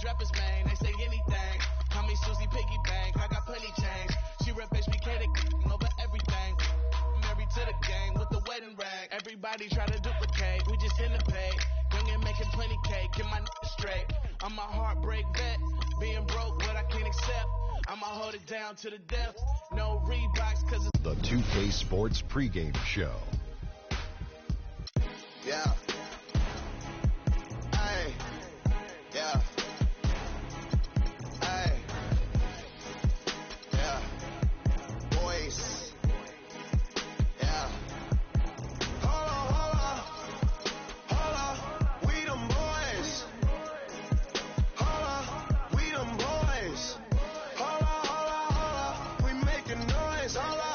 strappers, man. They say anything. Call me Susie Piggy Bank. I got plenty change. She rep HBK to over everything. Married to the game with the wedding ring. Everybody try to duplicate. We just in the pay. Young and making plenty cake. Get my straight. I'm a heartbreak vet. Being broke, what I can't accept. I'ma hold it down to the depths. No Reeboks, cause it's the 2K Sports pregame show. Yeah. Hey. Yeah. Hey. Yeah. Boys. Yeah. Hold on. We them boys. Hold on. We them boys. Hold on. We making noise. Hold on.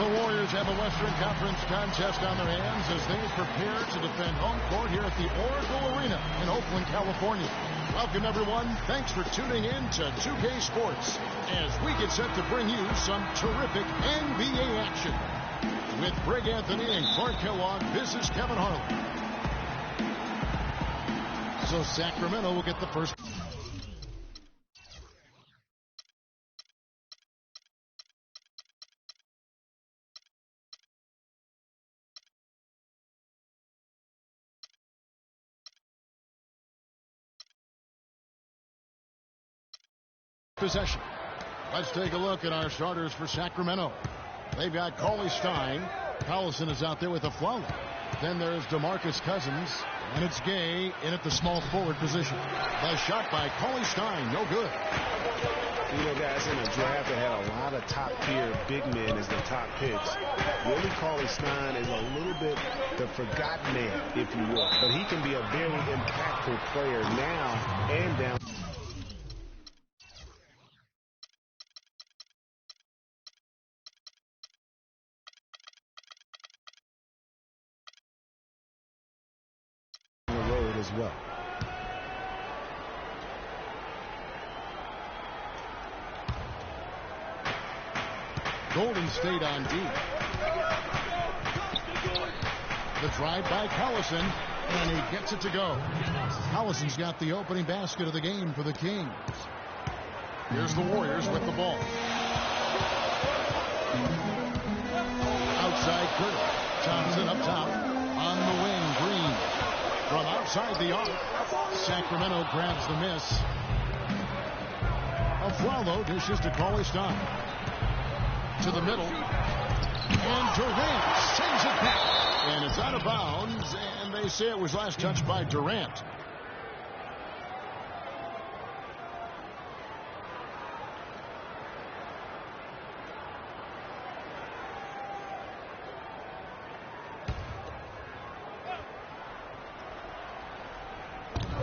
The Warriors have a Western Conference contest on their hands as they prepare to defend home court here at the Oracle Arena in Oakland, California. Welcome, everyone. Thanks for tuning in to 2K Sports as we get set to bring you some terrific NBA action. With Greg Anthony and Clark Kellogg, this is Kevin Harlan. So Sacramento will get the first. Possession. Let's take a look at our starters for Sacramento. They've got Cauley Stein. Collison is out there with a foul. Then there's DeMarcus Cousins, and it's Gay in at the small forward position. The shot by Cauley Stein, no good. You know, guys, in a draft that had a lot of top-tier big men as the top picks, Willie Cauley-Stein is a little bit the forgotten man, if you will. But he can be a very impactful player now and down. As well. Golden State on D. The drive by Collison, and he gets it to go. Collison's got the opening basket of the game for the Kings. Here's the Warriors with the ball. Outside Curry. Thompson up top. On the wing, Green. From outside the arc, Sacramento grabs the miss. Aflalo dishes to Cauley Stein. To the middle. And Durant sends it back. And it's out of bounds, and they say it was last touched by Durant.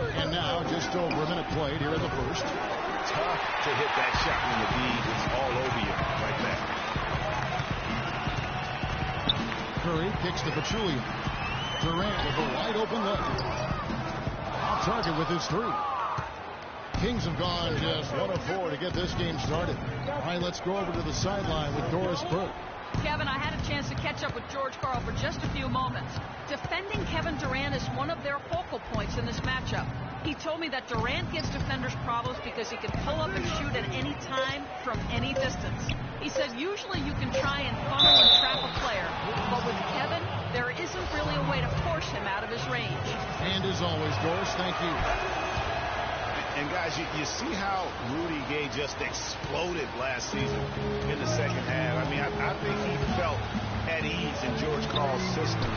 And now, just over a minute played here in the first. Tough to hit that shot when the lead is all over you like that. Curry kicks to Pachulia. Durant with a wide open look. Off target with his three. Kings have gone just 1 of 4 to get this game started. All right, let's go over to the sideline with Doris Burke. Kevin, I had a chance to catch up with George Karl for just a few moments. Defending Kevin Durant is one of their focal points in this matchup. He told me that Durant gives defenders problems because he can pull up and shoot at any time from any distance. He said usually you can try and funnel and trap a player, but with Kevin, There isn't really a way to force him out of his range. And as always, Doris, thank you. And guys, you see how Rudy Gay just exploded last season in the second half. I mean, I think he felt at ease in George Karl's system.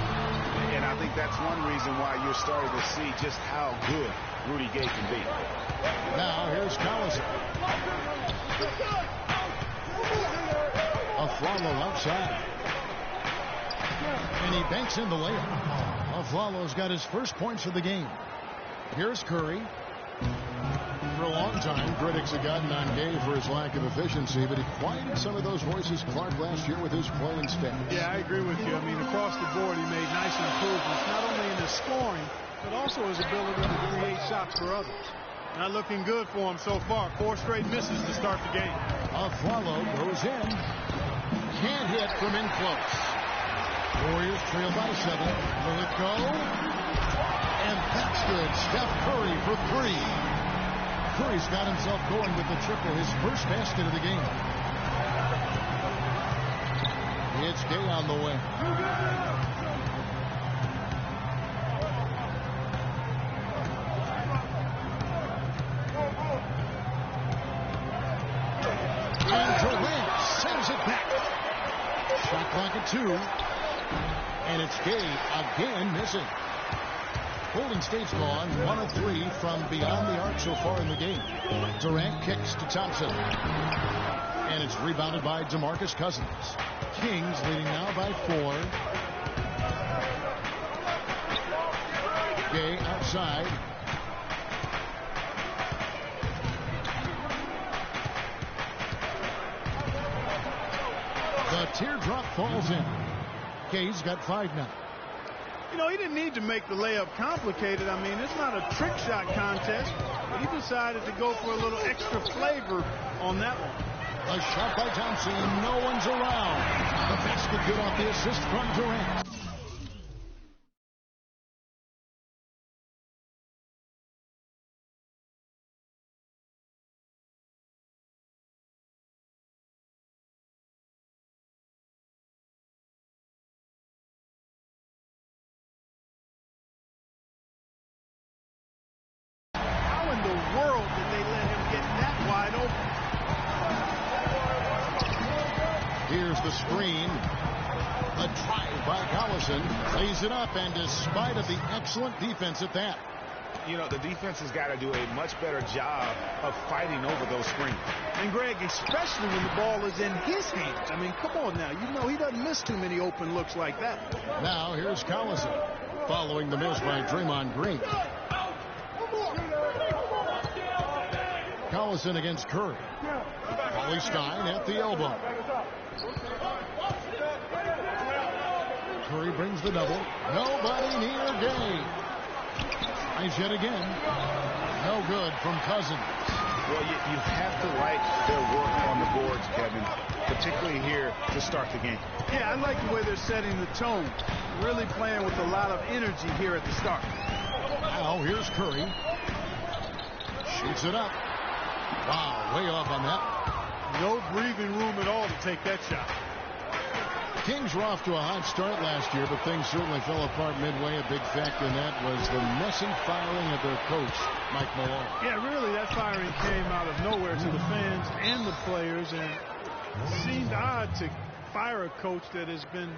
And I think that's one reason why you're starting to see just how good Rudy Gay can be. Now here's Collison. Aflalo outside. And he banks in the layup. Aflalo's got his first points of the game. Here's Curry. For a long time, critics have gotten on Gay for his lack of efficiency, but he quieted some of those voices, Clark, last year with his playing stats. Yeah, I agree with you. I mean, across the board, he made nice improvements, not only in his scoring, but also his ability to create shots for others. Not looking good for him so far. 4 straight misses to start the game. Aflalo goes in. Can't hit from in close. Warriors trail by 7. Will it go? And that's good. Steph Curry for 3. Curry's got himself going with the triple, his first basket of the game. It's Gay on the way. And Durant sends it back. Shot clock at 2. And it's Gay again missing. Golden State's gone 1 of 3 from beyond the arc so far in the game. Durant kicks to Thompson. And it's rebounded by DeMarcus Cousins. Kings leading now by 4. Gay outside. The teardrop falls in. Gay's got 5 now. You know, he didn't need to make the layup complicated. I mean, it's not a trick shot contest. He decided to go for a little extra flavor on that one. A shot by Thompson. No one's around. The basket good off the assist from Durant. World that they let him get that wide open. Here's the screen. A drive by Collison. Lays it up, and despite of the excellent defense at that. You know, the defense has got to do a much better job of fighting over those screens. And Greg, especially when the ball is in his hands. I mean, come on now. You know he doesn't miss too many open looks like that. Now here's Collison. Following the miss by Draymond Green. Collison against Curry. Paulie Stein at the elbow. Curry brings the double. Nobody near Gay. Tries yet again. No good from Cousins. Well, you have to like their work on the boards, Kevin, particularly here to start the game. Yeah, I like the way they're setting the tone. Really playing with a lot of energy here at the start. Now here's Curry. Shoots it up. Wow, way off on that. No breathing room at all to take that shot. Kings were off to a hot start last year, but things certainly fell apart midway. A big factor in that was the messy firing of their coach, Mike Malone. Yeah, really, that firing came out of nowhere to the fans and the players, and it seemed odd to fire a coach that has been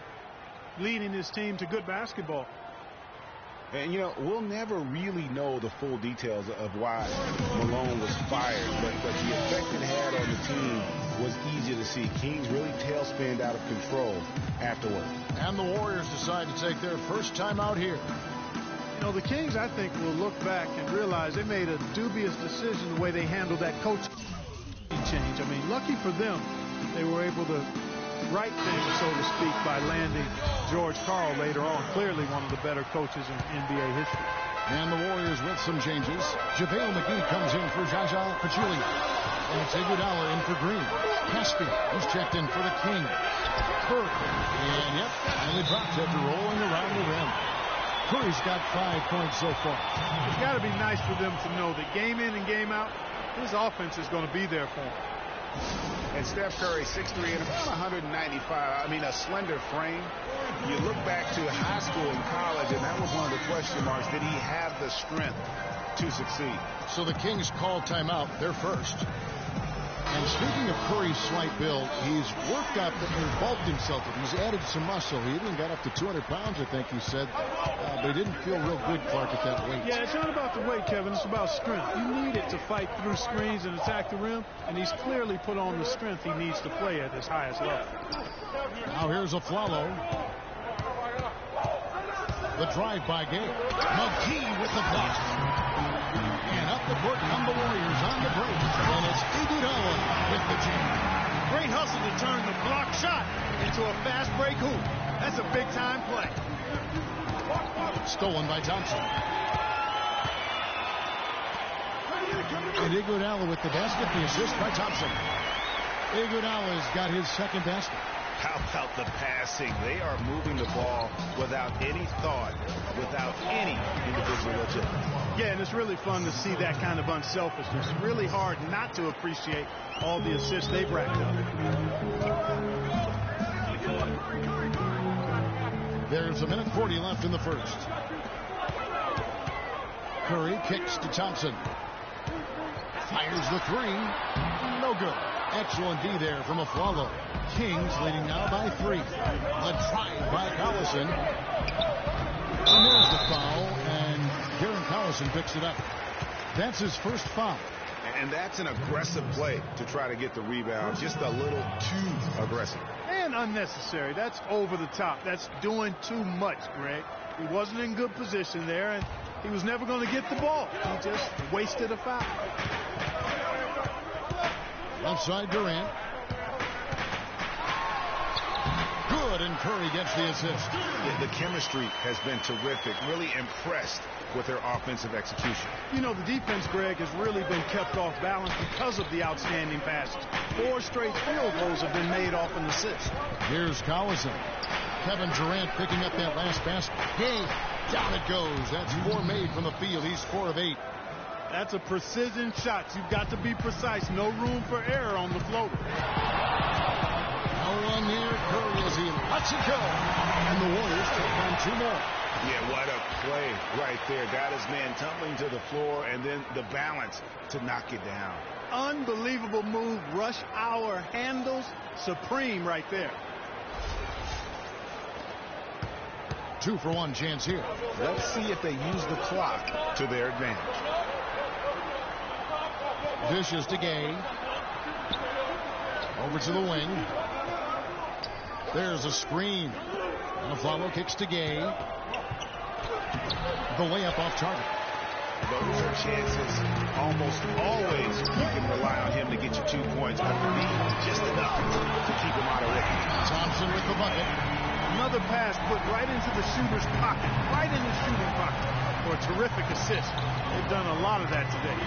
leading his team to good basketball. And, you know, we'll never really know the full details of why Malone was fired, but the effect it had on the team was easy to see. Kings really tailspinned out of control afterward. And the Warriors decide to take their first time out here. You know, the Kings, I think, will look back and realize they made a dubious decision the way they handled that coaching change. I mean, lucky for them, they were able to right things, so to speak, by landing George Karl later on. Clearly one of the better coaches in NBA history. And the Warriors with some changes. JaVale McGee comes in for Jaja Pachulia. And it's Iguodala in for Green. Caspi, who's checked in for the Kings. Curry. And yep, finally dropped after rolling around the rim. Curry's got 5 points so far. It's got to be nice for them to know that game in and game out, his offense is going to be there for him. And Steph Curry, 6'3" and about 195. I mean, a slender frame. You look back to high school and college, and that was one of the question marks. Did he have the strength to succeed? So the Kings call timeout. They're first. And speaking of Curry's slight build, he's worked up and bulked himself. He's added some muscle. He even got up to 200 pounds, I think he said. But he didn't feel real good, Clark, at that weight. Yeah, it's not about the weight, Kevin. It's about strength. You need it to fight through screens and attack the rim. And he's clearly put on the strength he needs to play at his highest level. Now here's a Flalo. The drive by Gay. McGee with the block. And up the court come the Warriors on the break. And it's Iguodala with the jam. Great hustle to turn the block shot into a fast break hoop. That's a big-time play. Stolen by Thompson. And Iguodala with the basket. The assist by Thompson. Iguodala's got his second basket. How about the passing? They are moving the ball without any thought, without any individual agility. Yeah, and it's really fun to see that kind of unselfishness. Really hard not to appreciate all the assists they've racked up. There's a minute 40 left in the first. Curry kicks to Thompson. Fires the three. No good. Excellent D there from Aflalo. Kings leading now by 3. A drive by Collison. And there's the foul, and Darren Collison picks it up. That's his first foul. And that's an aggressive play to try to get the rebound. Just a little too aggressive. And unnecessary. That's over the top. That's doing too much, Greg. He wasn't in good position there, and he was never going to get the ball. He just wasted a foul. Outside Durant. Good, and Curry gets the assist. The chemistry has been terrific. Really impressed with their offensive execution. You know, the defense, Greg, has really been kept off balance because of the outstanding passes. 4 straight field goals have been made off an assist. Here's Collison. Kevin Durant picking up that last basket. Hey, down it goes. That's 4 made from the field. He's 4 of 8. That's a precision shot. You've got to be precise. No room for error on the floater. No one near Curry as he lets it go. And the Warriors take on 2 more. Yeah, what a play right there. Got his man tumbling to the floor, and then the balance to knock it down. Unbelievable move. Rush hour handles supreme right there. 2-for-1 chance here. Let's see if they use the clock to their advantage. Dishes to Gay. Over to the wing. There's a screen. And a follow kicks to Gay. The layup off target. Those are chances. Almost always you can rely on him to get you 2 points, but for me, just enough to keep him out of it. Thompson with the bucket. Another pass put right into the shooter's pocket. Right in the shooting pocket. For a terrific assist. They've done a lot of that today.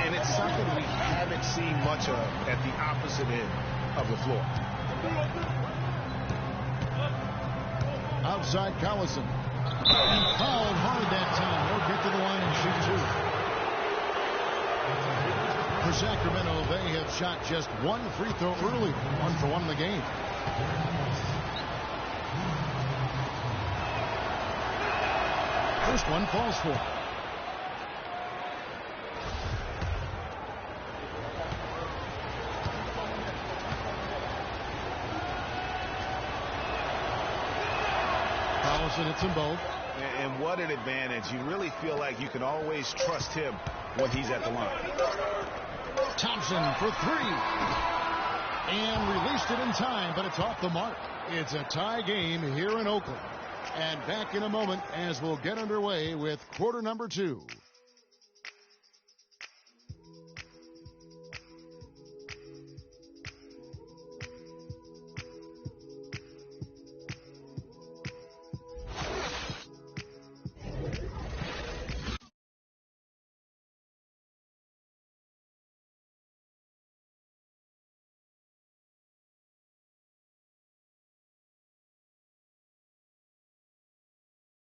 And it's something we haven't seen much of at the opposite end of the floor. Outside Collison. He fouled hard that time. He'll get to the line and shoot 2. For Sacramento, they have shot just 1 free throw early. 1-for-1 in the game. First one falls for. Collison hits them both. And what an advantage. You really feel like you can always trust him when he's at the line. Thompson for 3. And released it in time, but it's off the mark. It's a tie game here in Oakland. And back in a moment as we'll get underway with quarter number 2.